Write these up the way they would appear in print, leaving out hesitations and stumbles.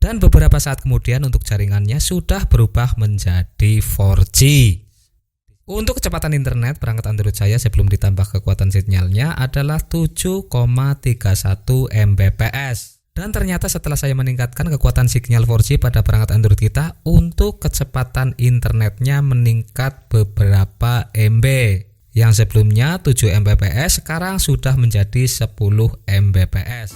Dan beberapa saat kemudian untuk jaringannya sudah berubah menjadi 4G. Untuk kecepatan internet perangkat Android saya sebelum ditambah kekuatan sinyalnya adalah 7,31 Mbps. Dan ternyata setelah saya meningkatkan kekuatan sinyal 4G pada perangkat Android kita, untuk kecepatan internetnya meningkat beberapa MB. Yang sebelumnya 7 Mbps sekarang sudah menjadi 10 Mbps.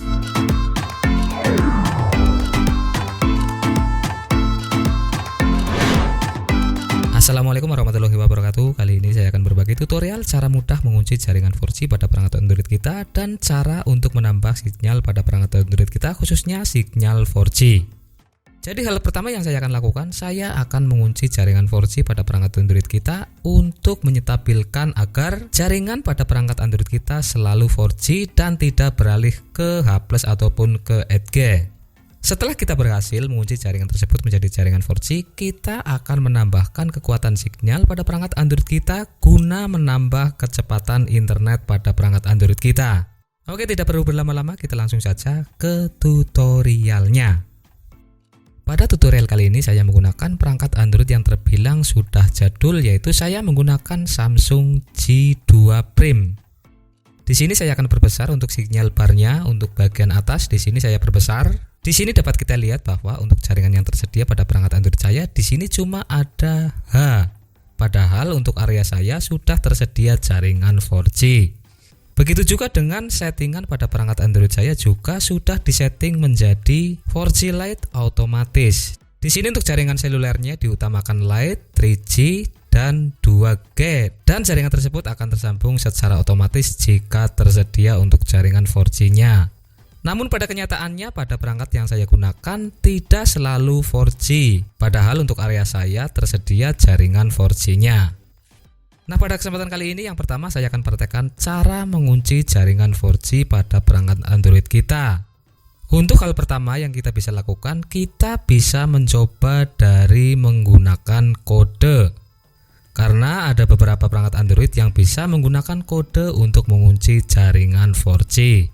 Assalamualaikum warahmatullahi wabarakatuh. Kali ini saya akan berbagi tutorial cara mudah mengunci jaringan 4G pada perangkat Android kita dan cara untuk menambah sinyal pada perangkat Android kita, khususnya sinyal 4G. Jadi hal pertama yang saya akan lakukan, saya akan mengunci jaringan 4G pada perangkat Android kita untuk menyetabilkan agar jaringan pada perangkat Android kita selalu 4G dan tidak beralih ke H+ ataupun ke 8G. Setelah kita berhasil mengunci jaringan tersebut menjadi jaringan 4G, kita akan menambahkan kekuatan sinyal pada perangkat Android kita guna menambah kecepatan internet pada perangkat Android kita. Oke, tidak perlu berlama-lama, kita langsung saja ke tutorialnya. Pada tutorial kali ini saya menggunakan perangkat Android yang terbilang sudah jadul, yaitu saya menggunakan Samsung J2 Prime. Di sini saya akan perbesar untuk sinyal barnya, untuk bagian atas di sini saya perbesar. Di sini dapat kita lihat bahwa untuk jaringan yang tersedia pada perangkat Android saya di sini cuma ada H. Padahal untuk area saya sudah tersedia jaringan 4G. Begitu juga dengan settingan pada perangkat Android saya juga sudah disetting menjadi 4G Lite otomatis. Di sini untuk jaringan selulernya diutamakan Lite, 3G dan 2G, dan jaringan tersebut akan tersambung secara otomatis jika tersedia untuk jaringan 4G-nya. Namun pada kenyataannya pada perangkat yang saya gunakan tidak selalu 4G, padahal untuk area saya tersedia jaringan 4G-nya. Nah, pada kesempatan kali ini yang pertama saya akan praktekkan cara mengunci jaringan 4G pada perangkat Android kita. Untuk hal pertama yang kita bisa lakukan, kita bisa mencoba dari menggunakan kode. Karena ada beberapa perangkat Android yang bisa menggunakan kode untuk mengunci jaringan 4G.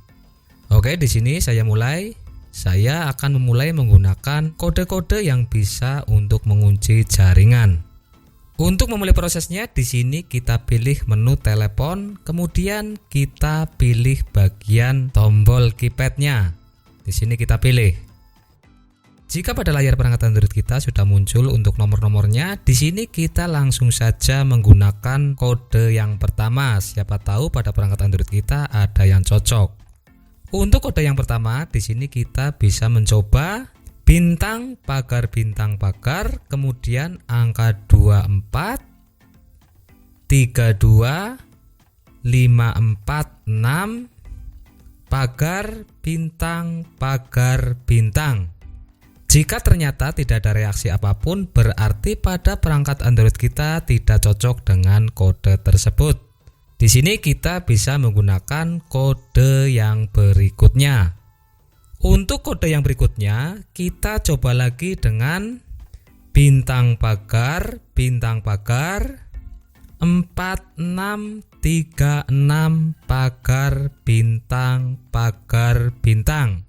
Oke, di sini saya akan memulai menggunakan kode-kode yang bisa untuk mengunci jaringan. Untuk memulai prosesnya, di sini kita pilih menu telepon, kemudian kita pilih bagian tombol keypadnya. Di sini kita pilih. Jika pada layar perangkat Android kita sudah muncul untuk nomor-nomornya, di sini kita langsung saja menggunakan kode yang pertama. Siapa tahu pada perangkat Android kita ada yang cocok. Untuk kode yang pertama, di sini kita bisa mencoba bintang pagar, kemudian angka 24 32 546 pagar bintang. Jika ternyata tidak ada reaksi apapun, berarti pada perangkat Android kita tidak cocok dengan kode tersebut. Di sini kita bisa menggunakan kode yang berikutnya. Untuk kode yang berikutnya, kita coba lagi dengan bintang pagar 4636 pagar bintang.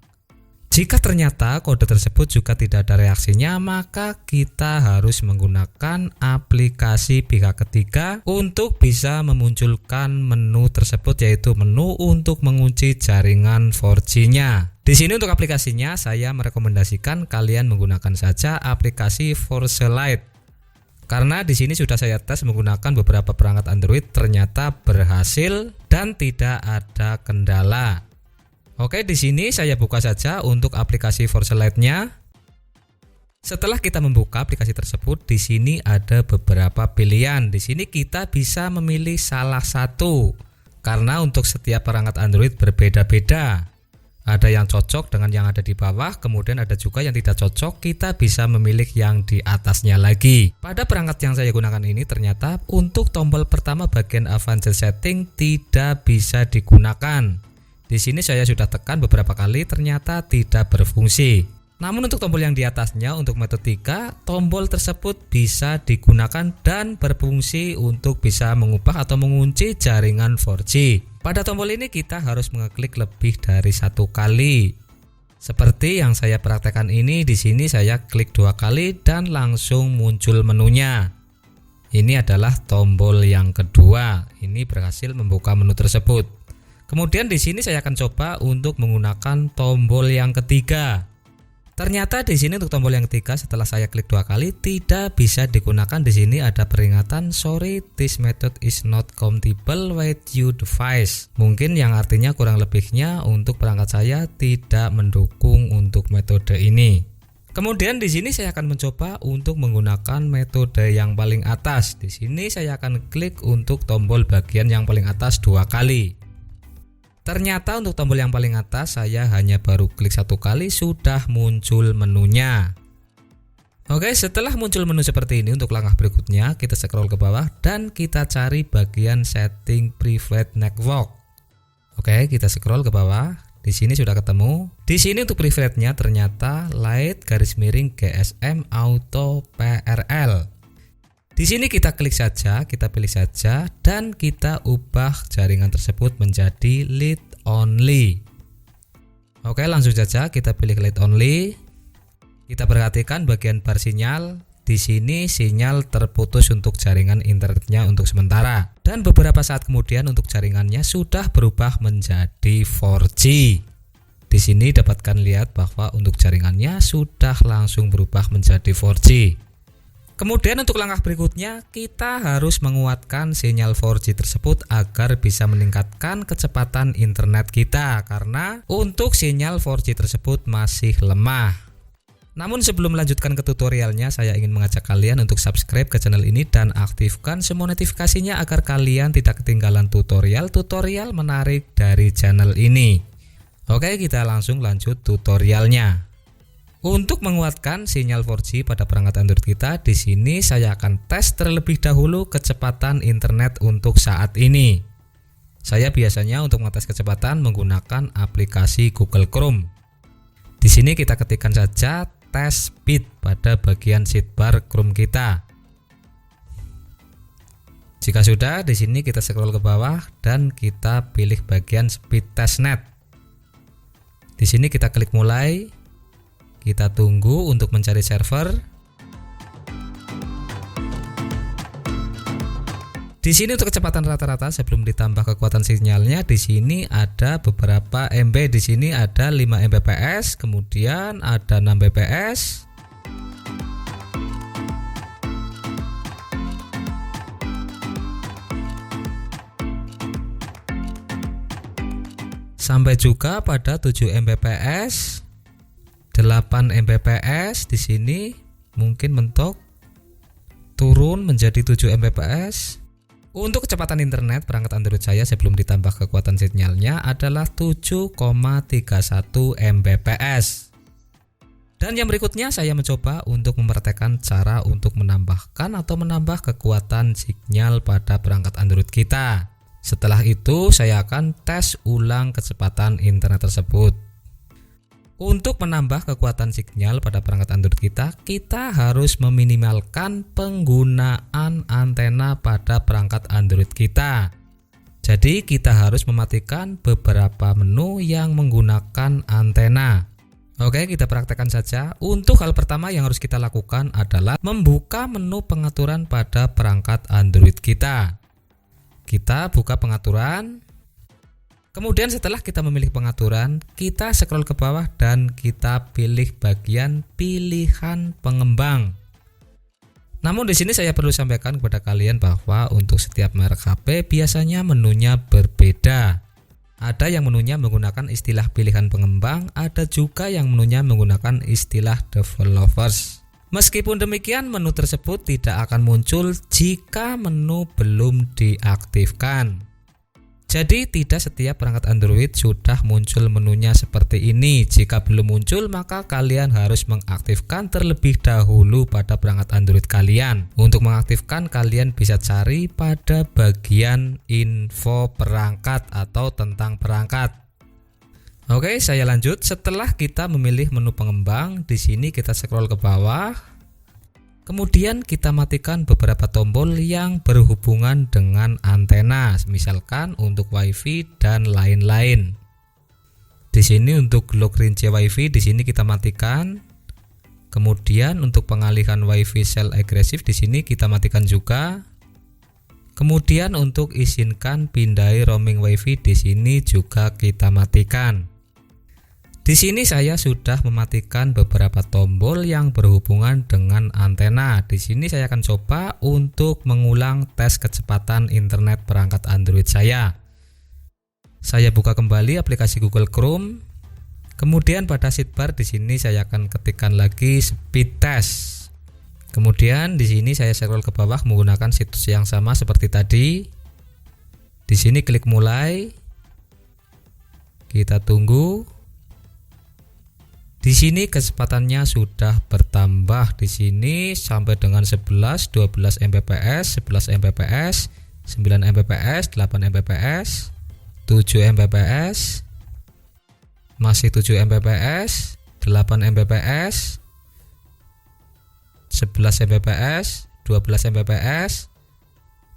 Jika ternyata kode tersebut juga tidak ada reaksinya, maka kita harus menggunakan aplikasi pihak ketiga untuk bisa memunculkan menu tersebut, yaitu menu untuk mengunci jaringan 4G-nya. Di sini untuk aplikasinya saya merekomendasikan kalian menggunakan saja aplikasi 4G Lite. Karena di sini sudah saya tes menggunakan beberapa perangkat Android, ternyata berhasil dan tidak ada kendala. Oke, di sini saya buka saja untuk aplikasi 4G Lite-nya. Setelah kita membuka aplikasi tersebut, di sini ada beberapa pilihan. Di sini kita bisa memilih salah satu. Karena untuk setiap perangkat Android berbeda-beda. Ada yang cocok dengan yang ada di bawah, kemudian ada juga yang tidak cocok, kita bisa memilih yang di atasnya lagi. Pada perangkat yang saya gunakan ini ternyata untuk tombol pertama bagian Advanced Setting tidak bisa digunakan. Di sini saya sudah tekan beberapa kali, ternyata tidak berfungsi. Namun untuk tombol yang di atasnya untuk metode 3, tombol tersebut bisa digunakan dan berfungsi untuk bisa mengubah atau mengunci jaringan 4G. Pada tombol ini kita harus mengeklik lebih dari satu kali. Seperti yang saya praktekkan ini, di sini saya klik 2 kali dan langsung muncul menunya. Ini adalah tombol yang kedua. Ini berhasil membuka menu tersebut. Kemudian di sini saya akan coba untuk menggunakan tombol yang ketiga. Ternyata di sini untuk tombol yang ketiga setelah saya klik 2 kali tidak bisa digunakan. Di sini ada peringatan sorry this method is not compatible with your device. Mungkin yang artinya kurang lebihnya untuk perangkat saya tidak mendukung untuk metode ini. Kemudian di sini saya akan mencoba untuk menggunakan metode yang paling atas. Di sini saya akan klik untuk tombol bagian yang paling atas 2 kali. Ternyata untuk tombol yang paling atas saya hanya baru klik 1 kali sudah muncul menunya. Oke, setelah muncul menu seperti ini, untuk langkah berikutnya kita scroll ke bawah dan kita cari bagian setting private network. Oke, kita scroll ke bawah. Di sini sudah ketemu. Di sini untuk private-nya ternyata light _GSM auto PRL. Di sini kita klik saja, kita pilih saja dan kita ubah jaringan tersebut menjadi lead only. Oke, langsung saja kita pilih lead only. Kita perhatikan bagian bar sinyal. Di sini sinyal terputus untuk jaringan internetnya untuk sementara. Dan beberapa saat kemudian untuk jaringannya sudah berubah menjadi 4G. Di sini dapatkan lihat bahwa untuk jaringannya sudah langsung berubah menjadi 4G. Kemudian untuk langkah berikutnya kita harus menguatkan sinyal 4G tersebut agar bisa meningkatkan kecepatan internet kita karena untuk sinyal 4G tersebut masih lemah. Namun sebelum melanjutkan ke tutorialnya, saya ingin mengajak kalian untuk subscribe ke channel ini dan aktifkan semua notifikasinya agar kalian tidak ketinggalan tutorial-tutorial menarik dari channel ini. Oke, kita langsung lanjut tutorialnya. Untuk menguatkan sinyal 4G pada perangkat Android kita, di sini saya akan tes terlebih dahulu kecepatan internet untuk saat ini. Saya biasanya untuk mengetes kecepatan menggunakan aplikasi Google Chrome. Di sini kita ketikkan saja test speed pada bagian sidebar Chrome kita. Jika sudah, di sini kita scroll ke bawah dan kita pilih bagian speed testnet. Di sini kita klik mulai. Kita tunggu untuk mencari server. Di sini untuk kecepatan rata-rata sebelum ditambah kekuatan sinyalnya, di sini ada beberapa MB. Di sini ada 5 Mbps, kemudian ada 6 Mbps. Sampai juga pada 7 Mbps. 8 Mbps. Di sini mungkin mentok turun menjadi 7 Mbps. Untuk kecepatan internet perangkat Android saya sebelum ditambah kekuatan sinyalnya adalah 7,31 Mbps. Dan yang berikutnya saya mencoba untuk mempraktekkan cara untuk menambahkan atau menambah kekuatan sinyal pada perangkat Android kita. Setelah itu saya akan tes ulang kecepatan internet tersebut. Untuk menambah kekuatan sinyal pada perangkat Android kita harus meminimalkan penggunaan antena pada perangkat Android kita. Jadi kita harus mematikan beberapa menu yang menggunakan antena. Oke, kita praktekkan saja. Untuk hal pertama yang harus kita lakukan adalah membuka menu pengaturan pada perangkat Android kita. Kita buka pengaturan. Kemudian setelah kita memilih pengaturan, kita scroll ke bawah dan kita pilih bagian pilihan pengembang. Namun di sini saya perlu sampaikan kepada kalian bahwa untuk setiap merek HP biasanya menunya berbeda. Ada yang menunya menggunakan istilah pilihan pengembang, ada juga yang menunya menggunakan istilah developers. Meskipun demikian, menu tersebut tidak akan muncul jika menu belum diaktifkan. Jadi tidak setiap perangkat Android sudah muncul menunya seperti ini. Jika belum muncul maka kalian harus mengaktifkan terlebih dahulu pada perangkat Android kalian. Untuk mengaktifkan kalian bisa cari pada bagian info perangkat atau tentang perangkat. Oke, saya lanjut. Setelah kita memilih menu pengembang, di sini kita scroll ke bawah. Kemudian kita matikan beberapa tombol yang berhubungan dengan antena, misalkan untuk WiFi dan lain-lain. Di sini untuk lock rinci WiFi di sini kita matikan. Kemudian untuk pengalihan WiFi cell agresif di sini kita matikan juga. Kemudian untuk izinkan pindai roaming WiFi di sini juga kita matikan. Di sini saya sudah mematikan beberapa tombol yang berhubungan dengan antena. Di sini saya akan coba untuk mengulang tes kecepatan internet perangkat Android saya. Saya buka kembali aplikasi Google Chrome. Kemudian pada sidebar di sini saya akan ketikkan lagi speed test. Kemudian di sini saya scroll ke bawah menggunakan situs yang sama seperti tadi. Di sini klik mulai. Kita tunggu. Di sini kecepatannya sudah bertambah di sini sampai dengan 11, 12 Mbps, 11 Mbps, 9 Mbps, 8 Mbps, 7 Mbps, masih 7 Mbps, 8 Mbps, 11 Mbps, 12 Mbps,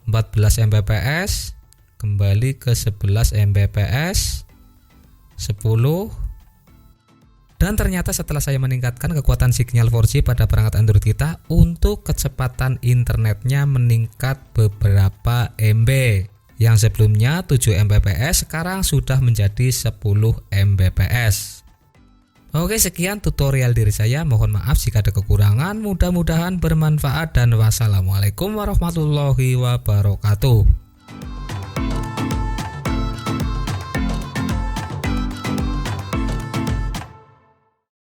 14 Mbps, kembali ke 11 Mbps, 10. Dan ternyata setelah saya meningkatkan kekuatan sinyal 4G pada perangkat Android kita, untuk kecepatan internetnya meningkat beberapa MB. Yang sebelumnya 7 Mbps sekarang sudah menjadi 10 Mbps. Oke, sekian tutorial dari saya. Mohon maaf jika ada kekurangan. Mudah-mudahan bermanfaat dan wassalamualaikum warahmatullahi wabarakatuh.